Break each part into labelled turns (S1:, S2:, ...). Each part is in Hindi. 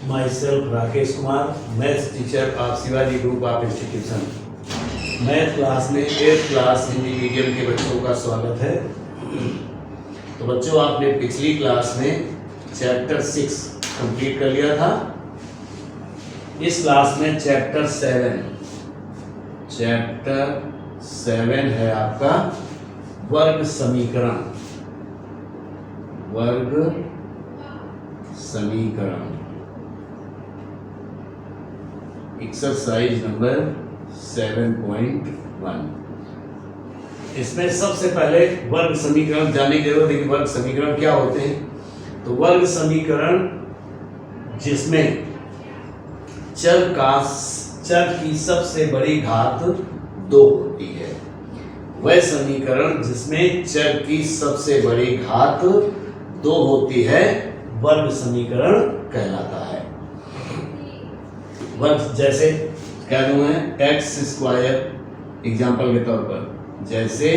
S1: My self Rakesh Kumar, maths teacher of Shivaji group of institution. Math class में 8th क्लास हिंदी मीडियम के बच्चों का स्वागत है। तो बच्चों, आपने पिछली क्लास में चैप्टर 6 कंप्लीट कर लिया था। इस क्लास में चैप्टर 7 है आपका वर्ग समीकरण। Exercise number 7.1। इसमें सबसे पहले वर्ग समीकरण जानने की जरूरत है कि वर्ग समीकरण क्या होते हैं। तो वर्ग समीकरण जिसमें चर की सबसे बड़ी घात 2 होती है, वह समीकरण जिसमें चर की सबसे बड़ी घात 2 होती है वर्ग समीकरण कहलाता है। वर्ग जैसे क्या दूं मैं, एक्स स्क्वायर एग्जाम्पल के तौर पर, जैसे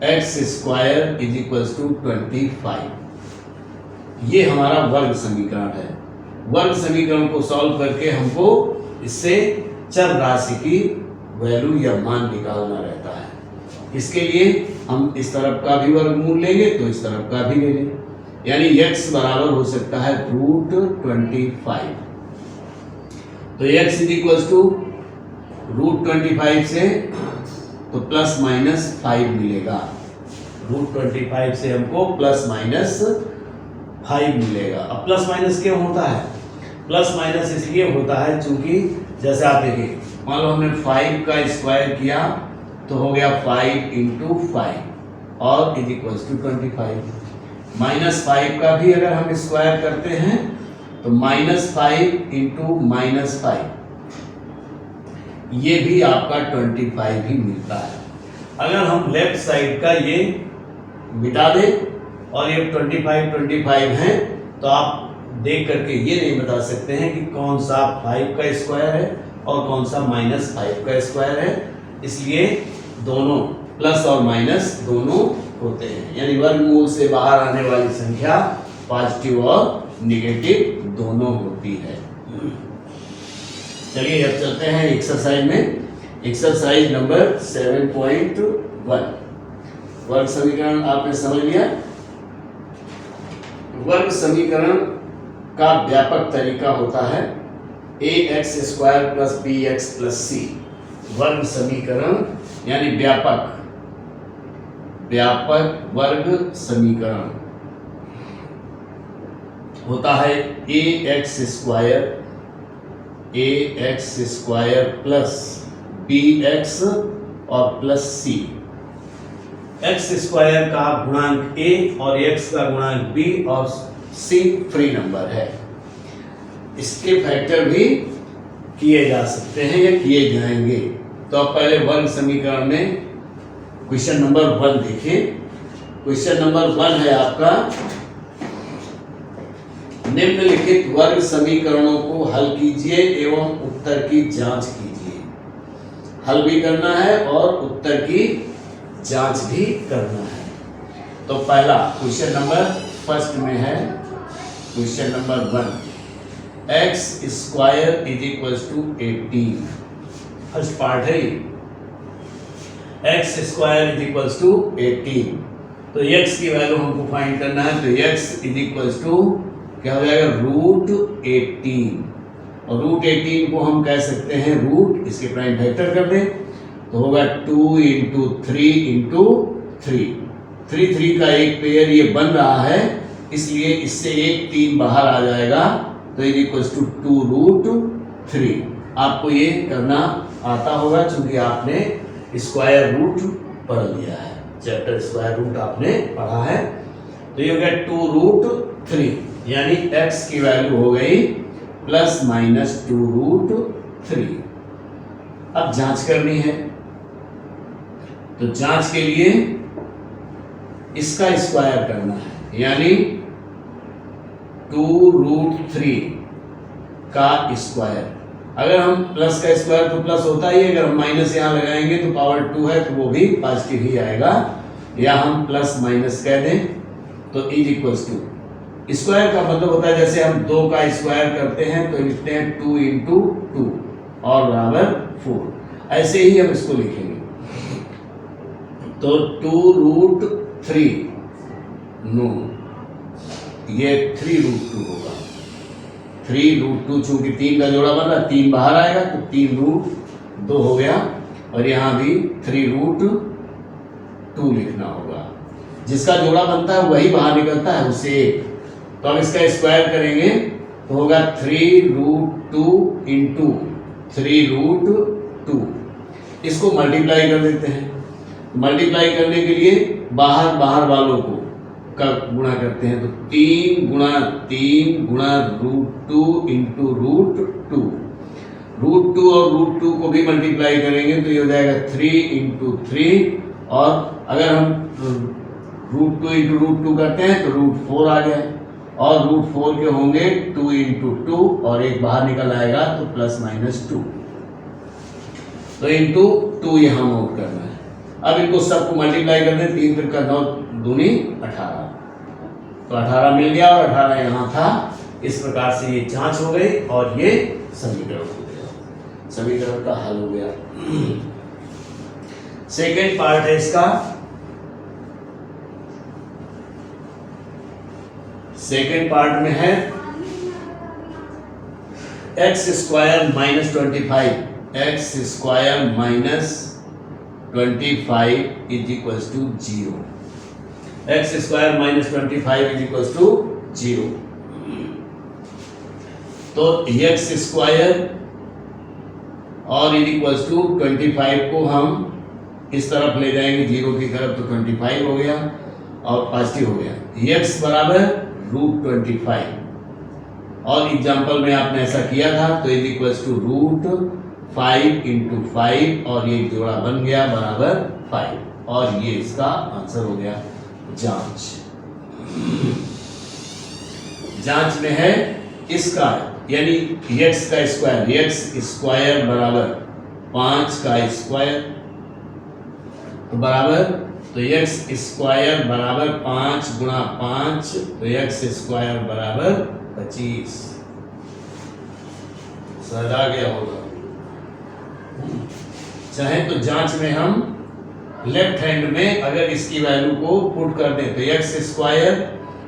S1: X square is equal to 25, ये हमारा वर्ग समीकरण है। वर्ग समीकरण को सॉल्व करके हमको इससे चर राशि की वैल्यू या मान निकालना रहता है। इसके लिए हम इस तरफ का भी वर्गमूल लेंगे तो इस तरफ का भी ले लेंगे, यानी x बराबर हो सकता है √25। तो x इज इक्वल टू √25 से तो प्लस माइनस 5 मिलेगा। √25 से हमको प्लस माइनस 5 मिलेगा। अब प्लस माइनस क्यों होता है? प्लस माइनस इसलिए होता है चूंकि जैसे आप देखिए, मान लो हमने 5 का स्क्वायर किया तो हो गया 5 × 5 और इज इक्वल टू 25। -5 का भी अगर हम स्क्वायर करते हैं तो -5 × -5, ये भी आपका 25 ही मिलता है। अगर हम लेफ्ट साइड का ये मिटा दें और ये 25 है तो आप देख करके ये नहीं बता सकते हैं कि कौन सा 5 का स्क्वायर है और कौन सा -5 का स्क्वायर है। इसलिए दोनों प्लस और माइनस दोनों होते हैं, यानी वर्गमूल से बाहर आने वाली संख्या पॉजिटिव और नेगेटिव दोनों होती है। चलिए अब चलते हैं एक्सरसाइज में। Exercise number 7.1। वर्ग समीकरण आपने समझ लिया। वर्ग समीकरण का व्यापक तरीका होता है ax² + bx + c। वर्ग समीकरण यानी व्यापक वर्ग समीकरण होता है ax² + bx और प्लस c। x² का गुणांक a और x का गुणांक b और c फ्री नंबर है। इसके फैक्टर भी किए जा सकते हैं या किए जाएंगे। तो अब पहले वर्ग समीकरण में क्वेश्चन नंबर 1 देखिए। क्वेश्चन नंबर 1 है आपका, निम्नलिखित वर्ग समीकरणों को हल कीजिए एवं उत्तर की जांच कीजिए। हल भी करना है और उत्तर की जांच भी करना है। तो पहला क्वेश्चन नंबर फर्स्ट में है, question number 1, x² = 18। First part है x² = 18। तो x की वैल्यू हमको फाइंड करना है। तो x = क्या हो जाएगा, √18। और √18 को हम कह सकते हैं रूट, इसके प्राइम फैक्टर कर दें तो होगा 2 × 3 × 3। 3 का एक पेयर ये बन रहा है, इसलिए इससे एक 3 बाहर आ जाएगा तो इज इक्वल टू 2√3। आपको ये करना आता होगा क्योंकि आपने स्क्वायर रूट पढ़ लिया है, चैप्टर स्क्वायर रूट आपने पढ़ा है। तो ये हो गया 2√3, यानी x की वैल्यू हो गई ±2√3। अब जांच करनी है, तो जांच के लिए इसका स्क्वायर करना है, यानी 2√3 का स्क्वायर। अगर हम प्लस का स्क्वायर तो प्लस होता ही है, अगर हम माइनस यहाँ लगाएंगे तो पावर 2 है तो वो भी पॉजिटिव ही आएगा, या हम प्लस माइनस कह दें तो इज इक्वल टू स्क्वायर का मतलब होता है जैसे हम 2 का स्क्वायर करते हैं तो लिखते हैं 2 इंटू 2 और बराबर 4। ऐसे ही हम इसको लिखेंगे तो 2√3 नो, ये 3√2 होगा। 3√2 चूंकि 3 का जोड़ा बन रहा है, 3 बाहर आएगा तो 3√2 हो गया, और यहाँ भी 3√2 लिखना होगा। जिसका जोड़ा बनता है वही बाहर निकलता है, उसे 1। तो अब इसका स्क्वायर करेंगे तो होगा 3√2 इंटू 3√2। इसको मल्टीप्लाई कर देते हैं। मल्टीप्लाई करने के लिए बाहर वालों को का गुणा करते हैं तो 3 गुणा √2 इंटू √2। √2 और √2 को भी मल्टीप्लाई करेंगे तो ये हो जाएगा 3 इंटू 3, और अगर हम √2 इंटू √2 करते हैं तो √4 आ गया, और √4 के होंगे 2 इंटू 2 और एक बाहर निकल आएगा तो +-2। तो इंटू 2 यहाँ नोट करना है। अब इनको सबको मल्टीप्लाई कर दें, 3 फिर का 9 दूनी 18, तो 18 मिल गया और 18 यहाँ था। इस प्रकार से ये जांच हो गई और ये समीकरण हो गया, समीकरण का हल हो गया। सेकेंड पार्ट है इसका। सेकेंड पार्ट में है x² - 25, x² - 25 is equal to 0। x² - 25 is equal to 0। तो x² और इज इक्वल टू 25 को हम इस तरफ ले जाएंगे 0 की तरफ, तो 25 हो गया और पॉजिटिव हो गया। x बराबर √25, और एग्जाम्पल में आपने ऐसा किया था तो इज इक्वल टू √5 इंटू 5, और ये जोड़ा बन गया बराबर 5, और ये इसका आंसर हो गया। जांच में है इसका, यानी x का स्क्वायर, x² बराबर 5 का स्क्वायर, तो बराबर, तो x² बराबर 5 गुणा 5, तो x² बराबर 25। समझ आ गया होगा। चाहे तो जांच में हम लेफ्ट हैंड में अगर इसकी वैल्यू को पुट कर दें तो x²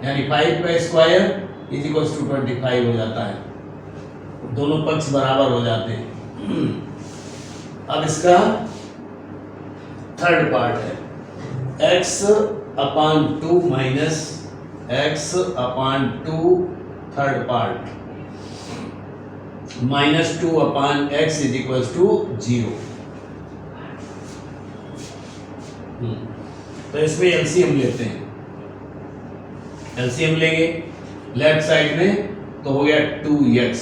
S1: यानी 5 का स्क्वायर इज इक्वल टू 25 हो जाता है, दोनों पक्ष बराबर हो जाते हैं। अब इसका थर्ड पार्ट है x/2 minus x/2 third part -2/x is equal to 0। तो इसमें एलसीएम लेते हैं, एलसीएम लेंगे लेफ्ट साइड में तो हो गया 2x,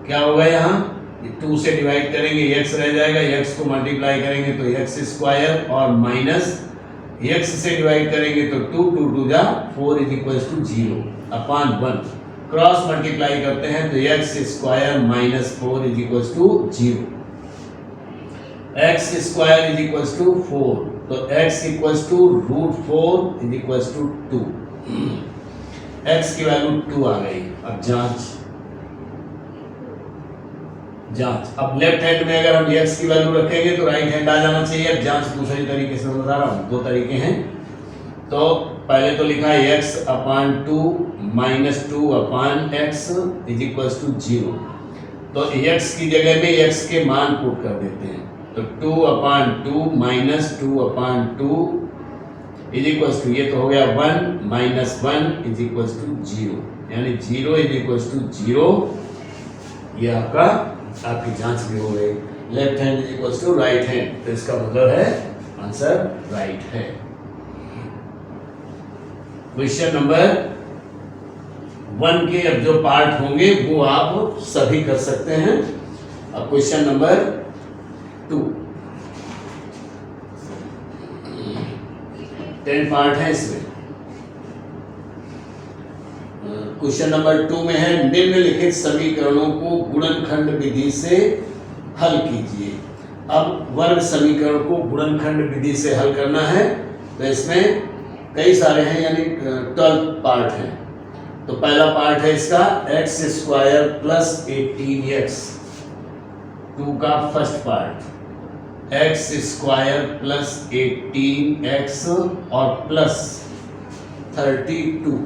S1: क्या होगा यहाँ 2 से डिवाइड करेंगे x रह जाएगा, x को मल्टीप्लाई करेंगे तो x² और माइनस x से डिवाइड करेंगे तो 2 2 जा 4 is equal to 0/1। Cross multiply करते हैं तो x² minus 4 is equal to 0, x² is equal to 4, तो x equal to √4 is equal to 2, x की वैल्यू 2 आ गई। अब जांच, अब लेफ्ट हैंड में अगर हम x की वैल्यू रखेंगे तो राइट हैंड आ जाना चाहिए। अब जांच दूसरे तरीके से बता रहा हूँ, 2 तरीके हैं। तो पहले तो लिखा है x/2 minus 2/x is equal to 0, तो x की जगह में x के मान पुट कर देते हैं, तो 2/2 माइनस 2/2 इज इक्वल टू, ये तो हो गया 1 माइनस 1 इज इक्वल टू 0, यानी 0 इज इक्वल टू 0। ये आपकी जांच भी हो गई। Left hand is equal to right hand, तो इसका मतलब है आंसर राइट है। क्वेश्चन नंबर 1 के अब जो पार्ट होंगे वो आप सभी कर सकते हैं। अब क्वेश्चन नंबर 2, 10 पार्ट है इसमें। क्वेश्चन नंबर 2 में है निम्नलिखित समीकरणों को गुणनखंड विधि से हल कीजिए। अब वर्ग समीकरण को गुणनखंड विधि से हल करना है, तो इसमें कई सारे हैं, यानी 12 पार्ट हैं। तो पहला पार्ट है इसका एक्स स्क्वायर प्लस 18x, 2 का first part x square plus 18x और प्लस 32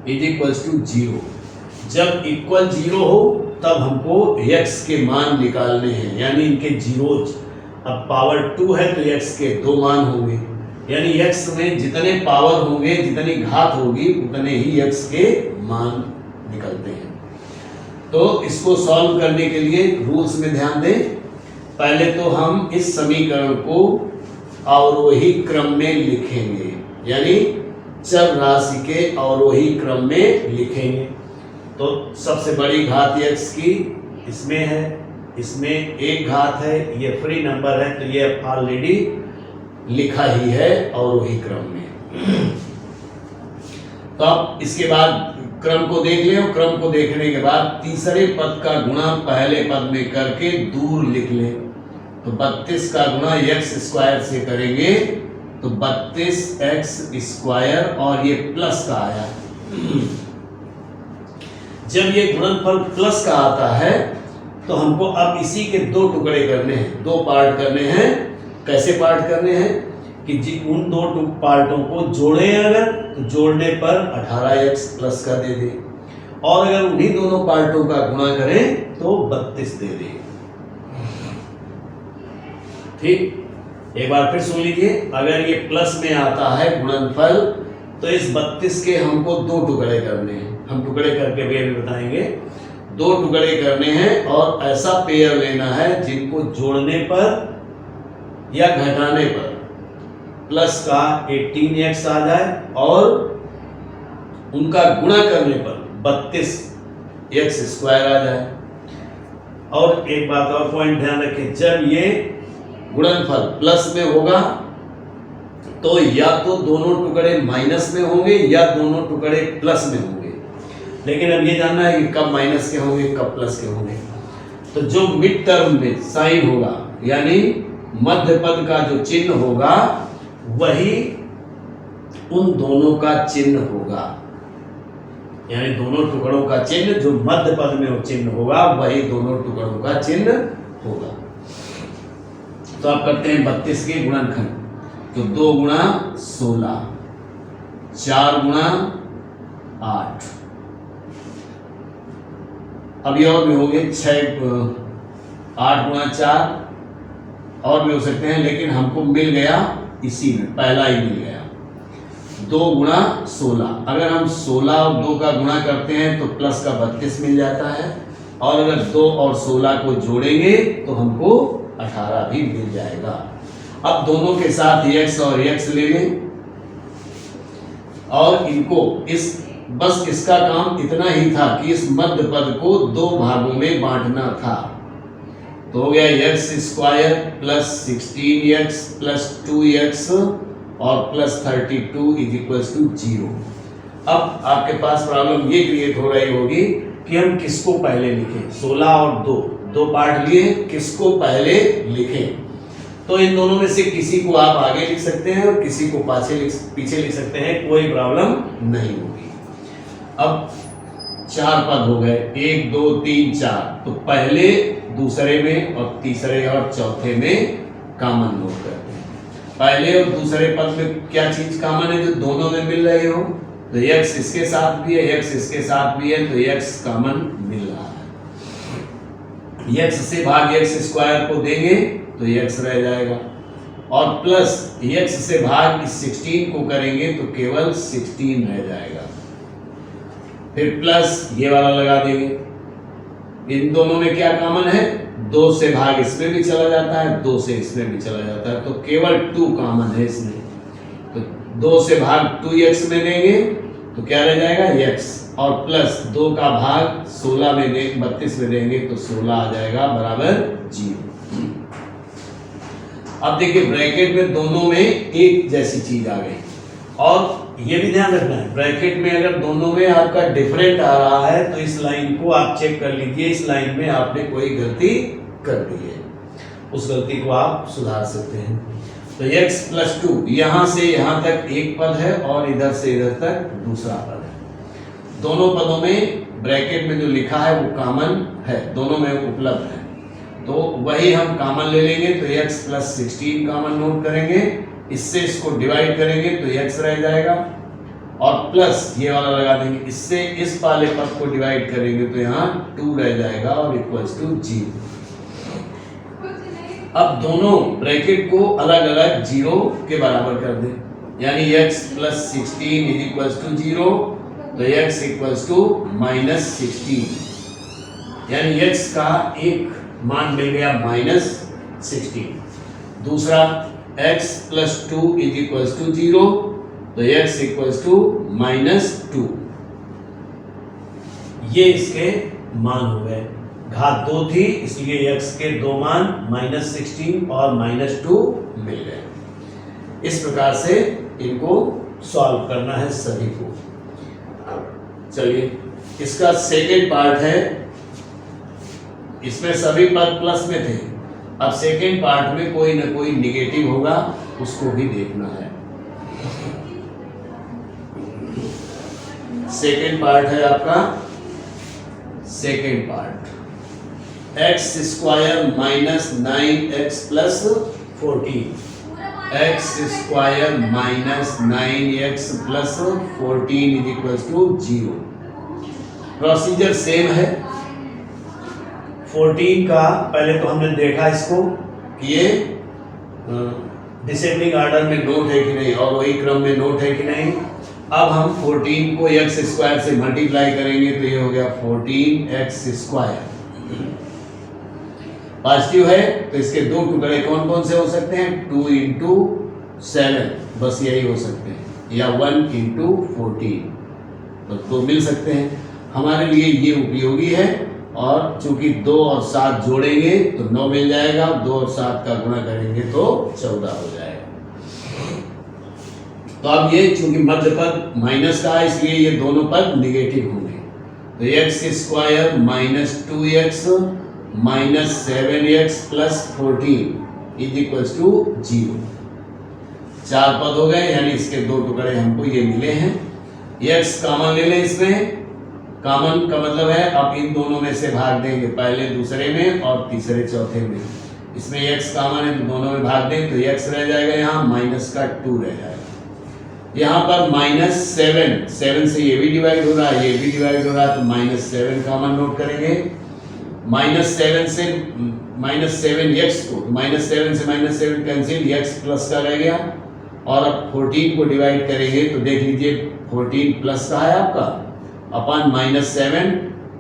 S1: इज इक्वल्स टू 0। जब इक्वल 0 हो तब हमको x के मान निकालने हैं, यानी इनके जीरोज। अब पावर 2 है तो x के 2 मान होंगे, यानी x में जितने पावर होंगे, जितनी घात होगी, उतने ही x के मान निकलते हैं। तो इसको सॉल्व करने के लिए रूल्स में ध्यान दें। पहले तो हम इस समीकरण को अवरोही क्रम में लिखेंगे, यानी चर राशि के अवरोही क्रम में लिखेंगे। तो सबसे बड़ी घात x की इसमें है, इसमें एक घात है, ये फ्री नंबर है तो ये ऑलरेडी लिखा ही है अवरोही क्रम में। तो अब इसके बाद क्रम को देख लें और क्रम को देखने के बाद तीसरे पद का गुणा पहले पद में करके दूर लिख लें। तो 32 का गुणा x स्क्वायर से करेंगे तो 32x स्क्वायर और ये प्लस का आया। जब ये गुणनफल प्लस का आता है तो हमको अब इसी के 2 टुकड़े करने हैं, 2 पार्ट करने हैं। कैसे पार्ट करने हैं कि उन 2 पार्टों को जोड़ें अगर, तो जोड़ने पर 18x प्लस का दे दें, और अगर उन्हीं दोनों पार्टों का गुणा करें तो 32 दे दें। ठीक, एक बार फिर सुन लीजिए। अगर ये प्लस में आता है गुणनफल तो इस 32 के हमको 2 टुकड़े करने हैं। हम टुकड़े करके भी अभी बताएंगे। 2 टुकड़े करने हैं और ऐसा पेयर लेना है जिनको जोड़ने पर या घटाने पर प्लस का 18x आ जाए और उनका गुणा करने पर 32x स्क्वायर आ जाए। और एक बात और पॉइंट ध्यान रखें, जब ये गुणनफल प्लस में होगा तो या तो दोनों टुकड़े माइनस में होंगे या दोनों टुकड़े प्लस में होंगे। लेकिन अब ये जानना है कि कब माइनस के होंगे, कब प्लस के होंगे। तो जो मिड टर्म में साइन होगा, यानी मध्य पद का जो चिन्ह होगा, वही उन दोनों का चिन्ह होगा। यानी दोनों टुकड़ों का चिन्ह, जो मध्य पद में वो चिन्ह होगा, वही दोनों टुकड़ों का चिन्ह होगा। तो आप करते हैं 32 के गुणनखंड। तो 2 गुणा 16, 4 गुणा 8, अभी और भी होंगे 8 गुणा 4 और भी हो सकते हैं, लेकिन हमको मिल गया इसी में, पहला ही मिल गया। 2 गुणा 16, अगर हम 16 और 2 का गुणा करते हैं तो प्लस का 32 मिल जाता है, और अगर 2 और 16 को जोड़ेंगे तो हमको 18 भी मिल जाएगा। अब दोनों के साथ x और x ले लें और इनको बस इसका काम इतना ही था कि इस मध्य पद को 2 भागों में बांटना था। तो हो गया x square plus 16x plus 2x और प्लस 32 इज इक्वल्स टू 0। अब आपके पास प्रॉब्लम ये क्रिएट हो रही होगी कि हम किसको पहले लिखें। 16 और 2 पार्ट लिए, किसको पहले लिखें। तो इन दोनों में से किसी को आप आगे लिख सकते हैं और किसी को पीछे लिख सकते हैं, कोई प्रॉब्लम नहीं होगी। अब 4 पद हो गए, 1 2 3 4। तो पहले, दूसरे में और तीसरे और चौथे में कॉमन नोट करते हैं। पहले और दूसरे पद में क्या चीज कॉमन है जो दोनों में मिल रही हो? तो x इसके साथ भी है, x इसके साथ भी है, तो x कॉमन मिल रहा है। x से भाग x स्क्वायर को देंगे तो x रह जाएगा, और प्लस x से भाग इस 16 को करेंगे तो केवल 16 रह जाएगा। फिर प्लस ये वाला लगा देंगे। इन दोनों में क्या कॉमन है? 2 से भाग इसमें भी चला जाता है, 2 से इसमें भी चला जाता है, तो केवल 2 कॉमन है इसमें। तो 2 से भाग 2x में देंगे तो क्या रह जाएगा? x, और प्लस 2 का भाग 16 में 32 में देंगे तो 16 आ जाएगा बराबर 0। अब देखिए ब्रैकेट में दोनों में एक जैसी चीज आ गई, और ये भी ध्यान रखना है ब्रैकेट में अगर दोनों में आपका डिफरेंट आ रहा है तो इस लाइन को आप चेक कर लीजिए, इस लाइन में आपने कोई गलती कर दी है, उस गलती को आप सुधार सकते हैं। तो x प्लस 2, यहां से यहां तक एक पद है और इधर से इधर तक दूसरा पद है। दोनों पदों में ब्रैकेट में जो लिखा है वो कॉमन है, दोनों में उपलब्ध है, तो वही हम कॉमन ले लेंगे। तो x प्लस 16 कॉमन नोट करेंगे, इससे इसको डिवाइड करेंगे तो x रह जाएगा और प्लस ये वाला लगा देंगे, इससे इस वाले पद को डिवाइड करेंगे तो यहाँ 2 रह जाएगा और इक्वल्स टू 0। अब दोनों ब्रैकेट को अलग अलग 0 के बराबर कर दें, यानी x plus 16 is equals to 0, तो x इक्वल्स टू माइनस 16, यानी x का एक मान मिल गया माइनस 16। दूसरा x plus 2 is equals to 0, तो x इक्वल्स टू माइनस 2। ये इसके मान हो गए, घात 2 थी इसलिए x के दो मान माइनस 16 और माइनस 2 मिल गए। इस प्रकार से इनको सॉल्व करना है सभी को। चलिए इसका सेकेंड पार्ट है, इसमें सभी पद प्लस में थे, अब सेकेंड पार्ट में कोई ना कोई निगेटिव होगा, उसको भी देखना है। सेकेंड पार्ट है आपका, second part x square minus 9x plus 14, x square minus 9x plus 14 is equals to 0। Procedure same है। 14 का पहले तो हमने देखा इसको कि ये डिसेंडिंग ऑर्डर में नोट है कि नहीं और वही क्रम में नोट है कि नहीं। अब हम 14 को x स्क्वायर से मल्टीप्लाई करेंगे तो ये हो गया 14x स्क्वायर। पॉजिटिव है तो इसके दो टुकड़े कौन कौन से हो सकते हैं, 2 इंटू 7, बस यही हो सकते हैं, या 1 इंटू 14, तो मिल सकते हैं। हमारे लिए ये उपयोगी है, और चूंकि 2 और 7 जोड़ेंगे तो 9 मिल जाएगा, 2 और 7 का गुणा करेंगे तो 14 हो जाएगा। तो अब ये चूंकि मध्य पद माइनस का है इसलिए ये दोनों पद निगेटिव होंगे, तो x square minus 2x minus 7x plus 14 is equals to 0। 4 पद हो गए, यानी इसके दो टुकड़े हमको ये मिले हैं। x कॉमन ले लें, इसमें कॉमन का मतलब है आप इन दोनों में से भाग देंगे, पहले दूसरे में और तीसरे चौथे में। इसमें x कॉमन है तो दोनों में भाग दें तो x रह जाएगा, यहाँ माइनस का 2 रह जाएगा। यहाँ पर माइनस 7 से ये भी डिवाइड हो रहा है, ये भी डिवाइड हो रहा है, तो माइनस 7 कॉमन नोट करेंगे। माइनस 7 से माइनस 7x को, माइनस 7 से माइनस 7 कैंसिल, x प्लस का रह गया। और अब 14 को डिवाइड करेंगे तो देख लीजिए 14 प्लस का है आपका अपन माइनस 7,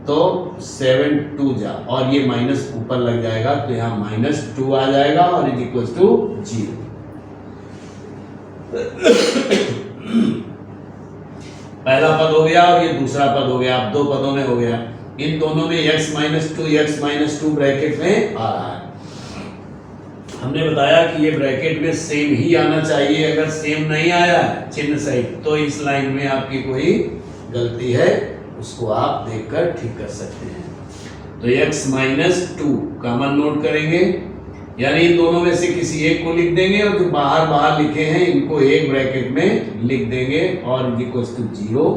S1: तो 7 2 जा और ये माइनस ऊपर लग जाएगा तो यहाँ माइनस 2 आ जाएगा और इज इक्वल्स टू 0। पहला पद हो गया और ये दूसरा पद हो गया, अब 2 पदों में हो गया। इन दोनों में x माइनस 2 ब्रैकेट में आ रहा है। हमने बताया कि ये ब्रैकेट में सेम ही आना चाहिए, अगर सेम नहीं आया चिन्ह सहित तो इस लाइन में आपकी कोई गलती है, उसको आप देखकर ठीक कर सकते हैं। तो x माइनस 2 कॉमन नोट करेंगे, यानी इन दोनों में से किसी एक को लिख देंगे और जो बाहर बाहर लिखे हैं इनको एक ब्रैकेट में लिख देंगे और इज इक्वल्स टू 0।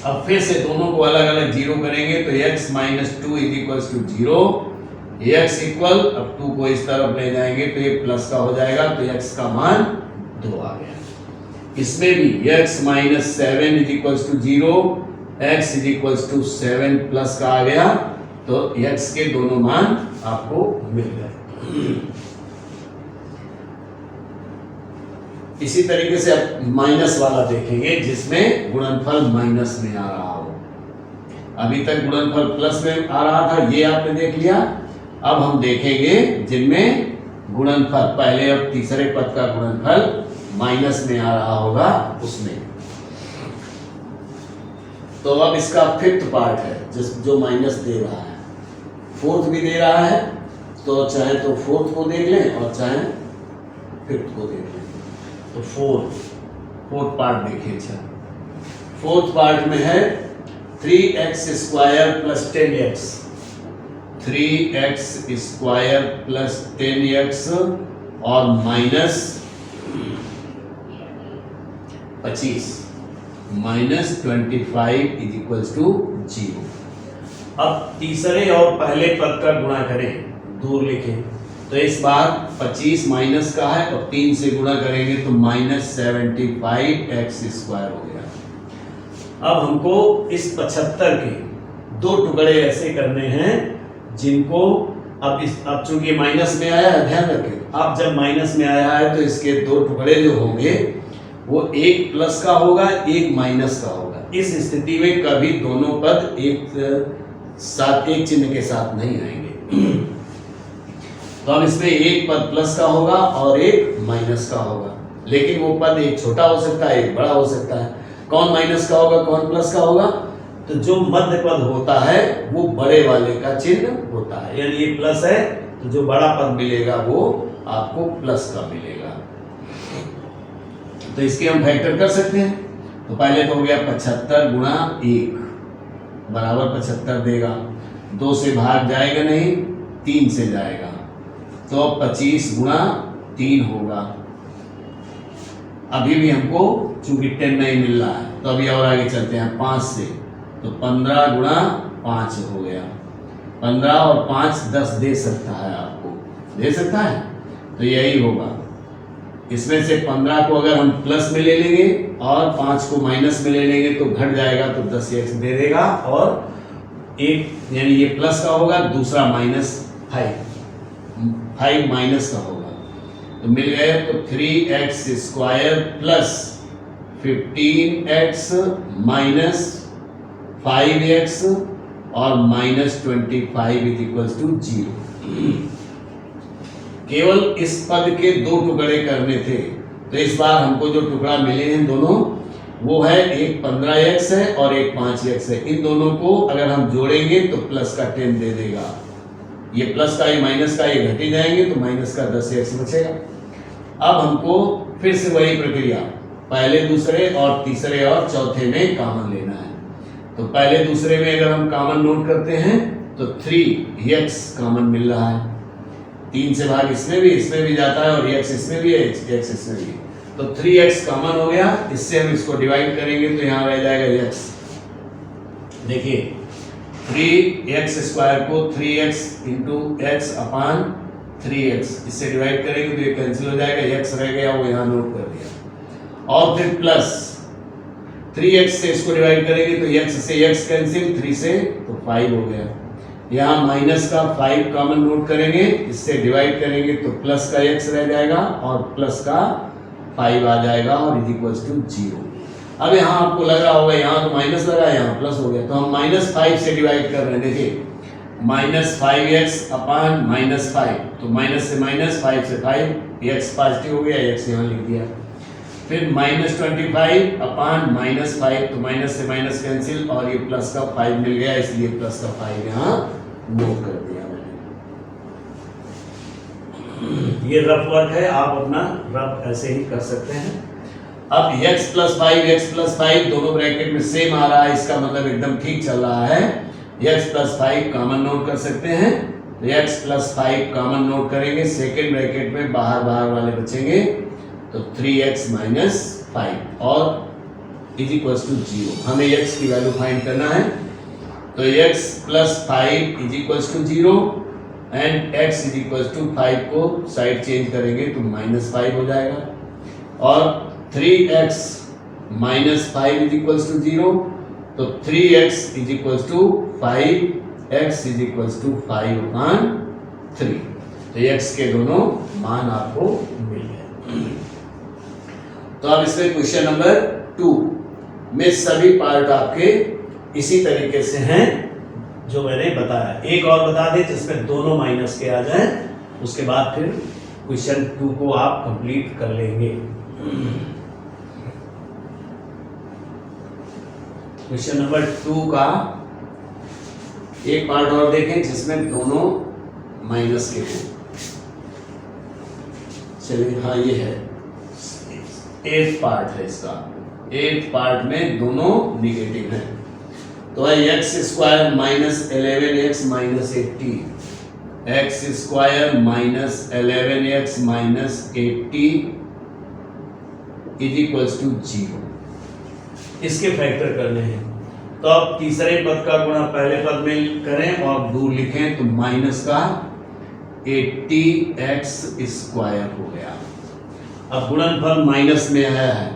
S1: अब फिर से दोनों को अलग अलग 0 करेंगे तो x minus 2 is equals to 0, x equal, अब 2 को इस तरफ ले जाएंगे तो ये प्लस का हो जाएगा, तो x का मान 2 आ गया। इसमें भी x minus 7 is equals to 0, x is equals to 7 plus का आ गया, तो x के दोनों मान आपको मिल गए। इसी तरीके से अब माइनस वाला देखेंगे जिसमें गुणनफल माइनस में आ रहा हो। अभी तक गुणनफल प्लस में आ रहा था, ये आपने देख लिया। अब हम देखेंगे जिनमें गुणनफल पहले और तीसरे पद का गुणनफल माइनस में आ रहा होगा उसमें। तो अब इसका फिफ्थ पार्ट है जो माइनस दे रहा है, फोर्थ भी दे रहा है, तो चाहे तो फोर्थ को देख लें और चाहे फिफ्थ को देख लें। तो फोर्थ पार्ट देखिए। अच्छा, फोर्थ पार्ट में है 3x square plus 10x, 3x square plus 10x और minus 25 minus 25 is equals to 0। अब तीसरे और पहले पद का गुणा करें, दूर लिखें, तो इस बार 25 माइनस का है और 3 से गुणा करेंगे तो माइनस 75x² हो गया। अब हमको इस 75 के दो टुकड़े ऐसे करने हैं जिनको अब चूंकि माइनस में आया है, ध्यान रखें, अब जब माइनस में आया है तो इसके दो टुकड़े जो होंगे वो एक प्लस का होगा, एक माइनस का होगा। इस स्थिति में कभी दोनों पद एक चिन्ह के साथ नहीं आएंगे। तो अब इसमें एक पद प्लस का होगा और एक माइनस का होगा, लेकिन वो पद एक छोटा हो सकता है, एक बड़ा हो सकता है। कौन माइनस का होगा, कौन प्लस का होगा? तो जो मध्य पद होता है वो बड़े वाले का चिन्ह होता है, यानी ये प्लस है तो जो बड़ा पद मिलेगा वो आपको प्लस का मिलेगा। तो इसके हम फैक्टर कर सकते हैं। तो पहले तो हो गया 75 गुणा 1 बराबर 75 देगा, 2 से भाग जाएगा नहीं, 3 से जाएगा, तो 25 गुणा 3 होगा। अभी भी हमको चूंकि 10 नहीं मिल रहा है तो अभी और आगे चलते हैं 5 से, तो 15 गुणा 5 हो गया। 15 और 5 10 दे सकता है, आपको दे सकता है, तो यही होगा। इसमें से 15 को अगर हम प्लस में ले लेंगे और 5 को माइनस में ले लेंगे तो घट जाएगा, तो 10x दे देगा, और एक यानी ये प्लस का होगा, दूसरा माइनस 5 माइनस का होगा, तो मिल गए। तो 3x² plus 15x minus 5x और माइनस 25 इज इक्वल्स टू 0। केवल इस पद के दो टुकड़े करने थे, तो इस बार हमको जो टुकड़ा मिले हैं दोनों, वो है एक 15x है और एक 5x है। इन दोनों को अगर हम जोड़ेंगे तो प्लस का 10 दे देगा, ये प्लस का ये माइनस का ये घटे जाएंगे तो माइनस का 10x बचेगा। अब हमको फिर से वही प्रक्रिया पहले दूसरे और तीसरे और चौथे में कॉमन लेना है। तो पहले दूसरे में अगर हम कॉमन नोट करते हैं तो 3x कॉमन मिल रहा है, 3 से भाग इसमें भी जाता है और x इसमें भी है, x इसमें भी है, तो 3x कॉमन हो गया। इससे हम इसको डिवाइड करेंगे तो यहाँ रह जाएगा x। देखिए 3x² को 3x इंटू x अपान 3x, इससे डिवाइड करेंगे तो ये कैंसिल हो जाएगा, x रह गया वो यहाँ नोट कर दिया। और फिर प्लस 3x से इसको डिवाइड करेंगे तो x से x कैंसिल, 3 से तो 5 हो गया। यहाँ माइनस का 5 कॉमन नोट करेंगे, इससे डिवाइड करेंगे तो प्लस का x रह जाएगा और प्लस का 5 आ जाएगा और इज इक्वल्स टू 0। अब यहाँ आपको लग रहा होगा यहाँ तो माइनस लगा, यहाँ प्लस हो गया, तो हम -5 से डिवाइड कर रहे हैं। देखिए -5x अपान -5, तो माइनस से माइनस, 5 से 5, x पॉजिटिव हो गया, x यहाँ लिख दिया। फिर -25 अपान -5, तो माइनस से माइनस कैंसिल और ये प्लस का 5 मिल गया, इसलिए प्लस का 5 यहाँ नोट कर दिया मैंने। ये रफ वर्क है, आप अपना रफ ऐसे ही कर सकते हैं। अब x + 5 दोनों ब्रैकेट में सेम आ रहा है, इसका मतलब एकदम ठीक चल रहा है। x + 5 कॉमन नोट कर सकते हैं, तो x + 5 कॉमन नोट करेंगे, सेकेंड ब्रैकेट में बाहर वाले बचेंगे, तो 3x - 5 और इज इक्वल्स टू 0। हमें x की वैल्यू फाइंड करना है, तो x + 5 is equals to 0 and x is equals to 5 को साइड चेंज करेंगे तो -5 हो जाएगा, और 3x - 5 इज इक्वल्स टू 0, तो 3x is equals to 5, x is equals to 5/3। तो x के दोनों मान आपको मिल गए। तो अब इसमें क्वेश्चन नंबर 2 में सभी पार्ट आपके इसी तरीके से हैं जो मैंने बताया। एक और बता दें जिसमें दोनों माइनस के आ जाएं, उसके बाद फिर क्वेश्चन 2 को आप कंप्लीट कर लेंगे। क्वेश्चन नंबर 2 का एक पार्ट और देखें जिसमें दोनों माइनस के हैं। चलिए, हाँ ये है 8th पार्ट है इसका। 8th पार्ट में दोनों निगेटिव हैं, तो है x² - 11x - 18 X square minus 11x minus 80 is equals to 0। इसके फैक्टर करने हैं, तो अब तीसरे पद का गुणा पहले पद में करें और दूर लिखें तो माइनस का 80x स्क्वायर हो गया। अब गुणनफल माइनस में आया है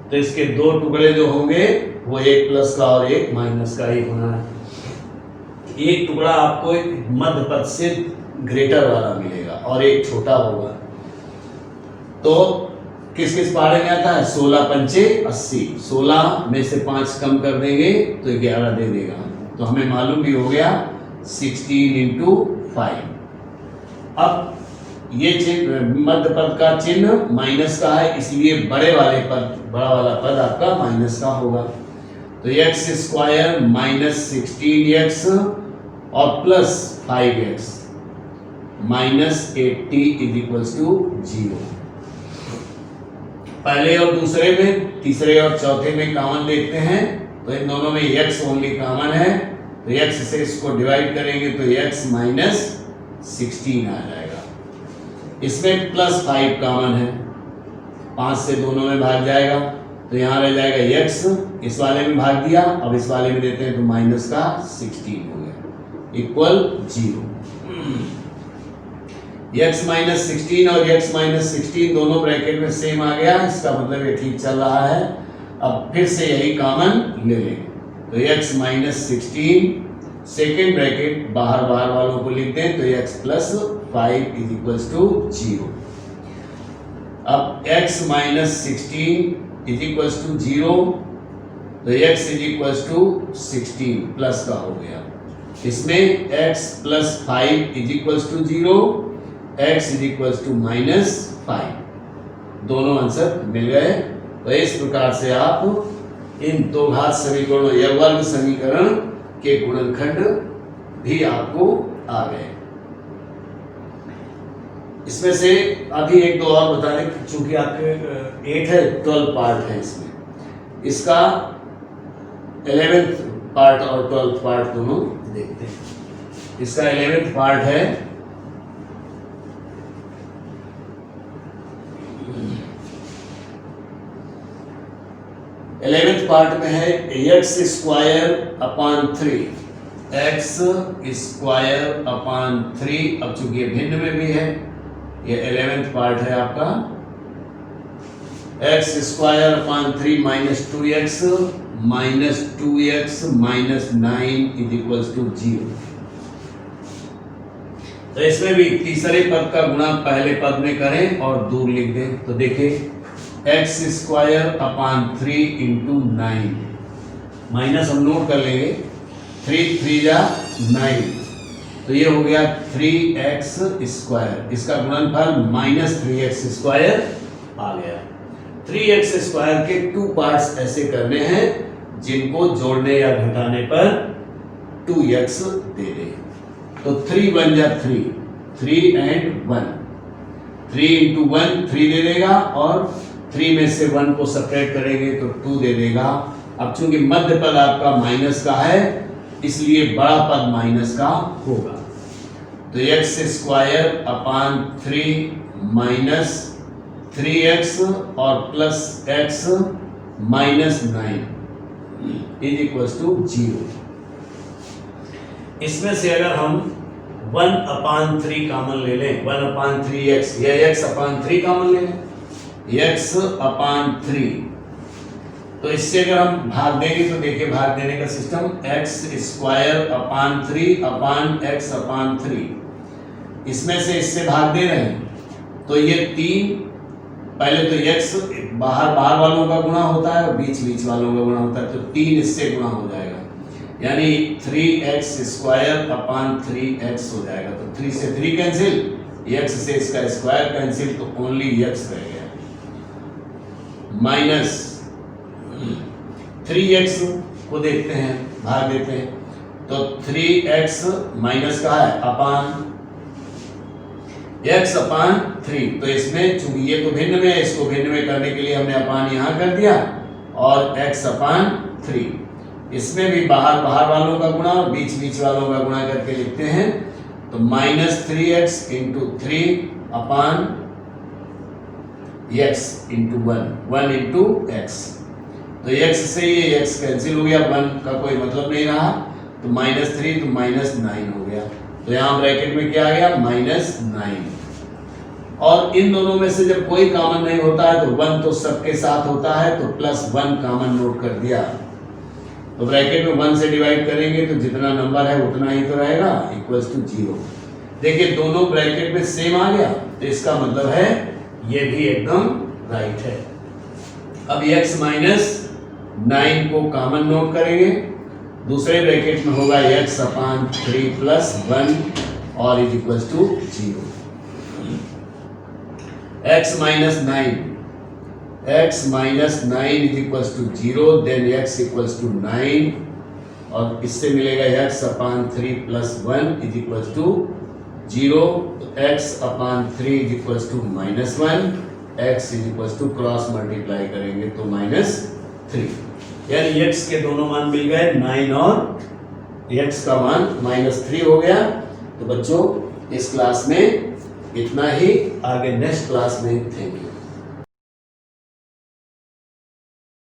S1: तो इसके दो टुकड़े जो होंगे वो एक प्लस का और एक माइनस का ही होना है। एक टुकड़ा आपको मध्य पद से ग्रेटर वाला मिलेगा और एक छोटा होगा। तो किस किस पहाड़े में आता है? 16 पंचे 80, 16 में से 5 कम कर देंगे तो 11 दे देगा। तो हमें मालूम भी हो गया 16 इंटू 5। अब ये चिन्ह मध्य पद का चिन्ह माइनस का है, इसलिए बड़ा वाला पद आपका माइनस का होगा। तो एक्स स्क्वायर माइनस 16x और plus 5x minus 80 is equals to 0। पहले और दूसरे में, तीसरे और चौथे में कॉमन देखते हैं तो इन दोनों में x ओनली कॉमन है, तो x से इसको डिवाइड करेंगे तो x माइनस 16 आ जाएगा। इसमें प्लस 5 कॉमन है, 5 से दोनों में भाग जाएगा तो यहाँ रह जाएगा x, इस वाले में भाग दिया, अब इस वाले में देते हैं तो माइनस का 16 हो गया इक्वल 0। x माइनस 16 और x माइनस 16 दोनों ब्रैकेट में सेम आ गया, इसका मतलब ये ठीक चल रहा है। अब फिर से यही कॉमन ले लेंगे तो x माइनस 16 सेकेंड ब्रैकेट बाहर वालों को लिख दें तो x plus 5 is equals to 0। अब x minus 16 is equals to 0 तो x is equals to 16 plus का हो गया। इसमें x plus 5 is equals to 0, x is equals to minus 5, दोनों आंसर मिल गए। तो इस प्रकार से आप इन दो घात समीकरणों या वर्ग समीकरण के गुणनखंड भी आपको आ गए। इसमें से अभी एक दो और बता दें, चूंकि आपके 8 है 12 पार्ट है इसमें, इसका 11th पार्ट और 12th पार्ट दोनों देखते हैं। इसका 11th पार्ट है 11th पार्ट में है x square upon 3, x square upon 3। अब चूंकि ये भिन्न में भी है, ये 11th पार्ट है आपका x square upon 3 minus 2x minus 9 is equals to 0। तो इसमें भी तीसरे पद का गुणा पहले पद में करें और दूर लिख दें तो देखिए x square upon 3 into 9, minus हम नोट कर लेंगे, 3 3 जा 9, तो ये हो गया 3x स्क्वायर। इसका गुणनफल माइनस 3x स्क्वायर आ गया। 3x स्क्वायर के 2 पार्ट्स ऐसे करने हैं जिनको जोड़ने या घटाने पर 2x दे दे। तो 3 बन जा 3 एंड 1, 3 इंटू 1 3 दे देगा और 3 में से 1 को सेपरेट करेंगे तो 2 दे देगा। अब चूंकि मध्य पद आपका माइनस का है इसलिए बड़ा पद माइनस का होगा। तो x square upon 3 minus 3x और plus x minus 9 is equals to 0। इसमें से अगर हम 1 अपान 3 कॉमन ले लें, 1 अपान 3x या x अपान 3 कॉमन ले लें, x अपान 3, तो इससे अगर हम भाग देंगे तो देखिए भाग देने का सिस्टम x स्क्वायर अपान 3 अपान x अपान 3, इसमें से इससे भाग दे रहे हैं तो ये 3, पहले तो x बाहर वालों का गुणा होता है और बीच वालों का गुणा होता है, तो 3 इससे गुणा हो जाएगा, यानी 3x स्क्वायर अपान 3x हो जाएगा। तो 3 से 3 कैंसिल, x से इसका स्क्वायर कैंसिल, तो ओनली x रह गया। माइनस 3x को देखते हैं, भाग देते हैं, तो 3x माइनस का है अपान x अपान 3, तो इसमें चूंकि ये तो भिन्न में है, इसको भिन्न में करने के लिए हमने अपान यहाँ कर दिया और x अपान 3, इसमें भी बाहर वालों का गुणा और बीच वालों का गुणा करके लिखते हैं तो -3x इंटू 3 अपान x इंटू 1 इंटू x। तो x से ये x कैंसिल हो गया, 1 का कोई मतलब नहीं रहा, तो -3 तो -9 हो गया। तो यहाँ ब्रैकेट में क्या आ गया, -9। और इन दोनों में से जब कोई कॉमन नहीं होता है तो 1 तो सबके साथ होता है, तो +1 कॉमन नोट कर दिया। तो ब्रैकेट में 1 से डिवाइड करेंगे तो जितना नंबर है उतना ही तो रहेगा, इक्वल्स टू 0। देखिए दोनों ब्रैकेट में सेम आ गया, तो इसका मतलब है ये भी एकदम राइट है। अब x -9 को कॉमन नोट करेंगे, दूसरे ब्रैकेट में होगा x अपान 3 + 1 और is equals to 0। x - 9 is equals to 0, then x equals to 9 और इससे मिलेगा x upon 3 + 1 is equals to 0। तो x upon 3 is equals to -1, x is equals to cross multiply करेंगे तो -3, यानी x के दोनों मान मिल गए 9 और x का मान -3 हो गया। तो बच्चों इस क्लास में इतना ही, आगे नेक्स्ट क्लास में थैंक यू।